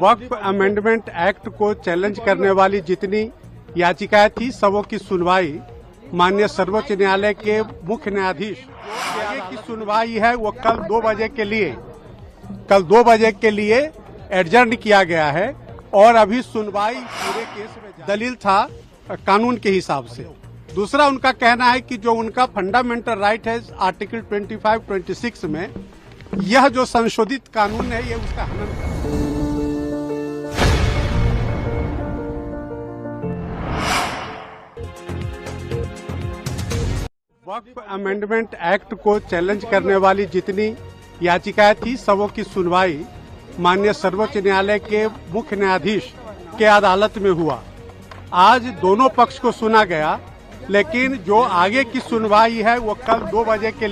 वक्फ amendment act को challenge करने वाली जितनी याचिकाएं थी सबों की सुनवाई माननीय सर्वोच्च न्यायालय के मुख्य न्यायाधीश आगे की सुनवाई है वो कल 2 बजे के लिए एडजर्न किया गया है और अभी सुनवाई पूरे केस में दलील था कानून के हिसाब से। दूसरा उनका कहना है कि जो उनका फंडामेंटल राइट है आर्टिकल 25-26 में यह जो संशोधित कानून है ये उसका हनन करता है। वक्फ अमेंडमेंट एक्ट को चैलेंज करने वाली जितनी याचिकाएं थी सबों की सुनवाई माननीय सर्वोच्च न्यायालय के मुख्य न्यायाधीश के अदालत में हुआ। आज दोनों पक्ष को सुना गया, लेकिन जो आगे की सुनवाई है वो कल 2 बजे के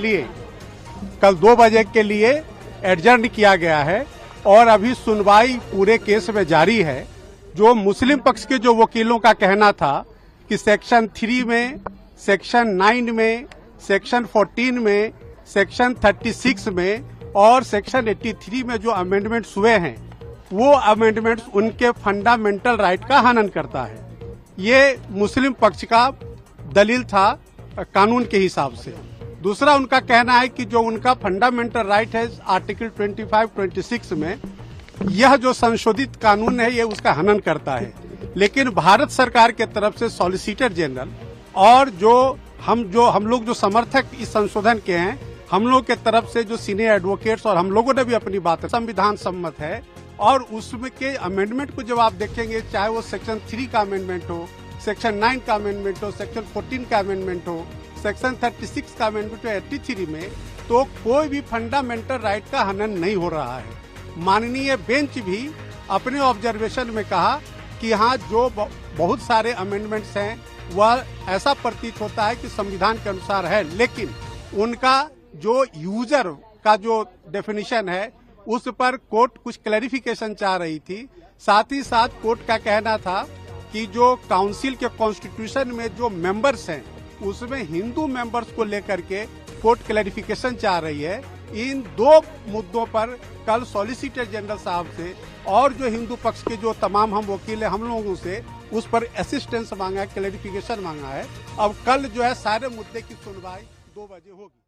लिए एडजर्न किया गया है और अभी सुनवाई पूरे केस में जारी है। जो मुस्लिम पक्ष के जो वकीलों का कहना था कि सेक्शन 3 में, सेक्शन 9 में, सेक्शन 14 में, सेक्शन 36 में और सेक्शन 83 में जो अमेंडमेंट्स हुए हैं वो अमेंडमेंट्स उनके फंडामेंटल राइट का हनन करता है। ये मुस्लिम पक्ष का दलील था कानून के हिसाब से। दूसरा उनका कहना है कि जो उनका फंडामेंटल राइट है आर्टिकल 25-26 में यह जो संशोधित कानून है ये उसका हनन करता है। लेकिन भारत सरकार के तरफ से सॉलिसिटर जनरल और हम लोग जो समर्थक इस संशोधन के हैं, हम लोग के तरफ से जो सीनियर एडवोकेट्स और हम लोगों ने भी अपनी बात संविधान सम्मत है और उसमें के अमेंडमेंट को जब आप देखेंगे, चाहे वो सेक्शन 3 का अमेंडमेंट हो, सेक्शन 9 का अमेंडमेंट हो, सेक्शन 14 का अमेंडमेंट हो, सेक्शन 36 का अमेंडमेंट हो, 83 में, तो कोई भी फंडामेंटल राइट का हनन नहीं हो रहा है। माननीय बेंच भी अपने ऑब्जर्वेशन में कहा कि हाँ, जो बहुत सारे अमेंडमेंट्स हैं वह ऐसा प्रतीत होता है कि संविधान के अनुसार है, लेकिन उनका जो यूजर का जो डेफिनेशन है उस पर कोर्ट कुछ क्लैरिफिकेशन चाह रही थी। साथ ही साथ कोर्ट का कहना था कि जो काउंसिल के कॉन्स्टिट्यूशन में जो मेंबर्स हैं उसमें हिंदू मेंबर्स को लेकर के कोर्ट क्लैरिफिकेशन चाह रही है। इन दो मुद्दों पर कल सॉलिसिटर जनरल साहब से और जो हिंदू पक्ष के जो तमाम हम वकील हैं हम लोगों से उस पर असिस्टेंस मांगा है, क्लैरिफिकेशन मांगा है। अब कल जो है सारे मुद्दे की सुनवाई 2 बजे होगी।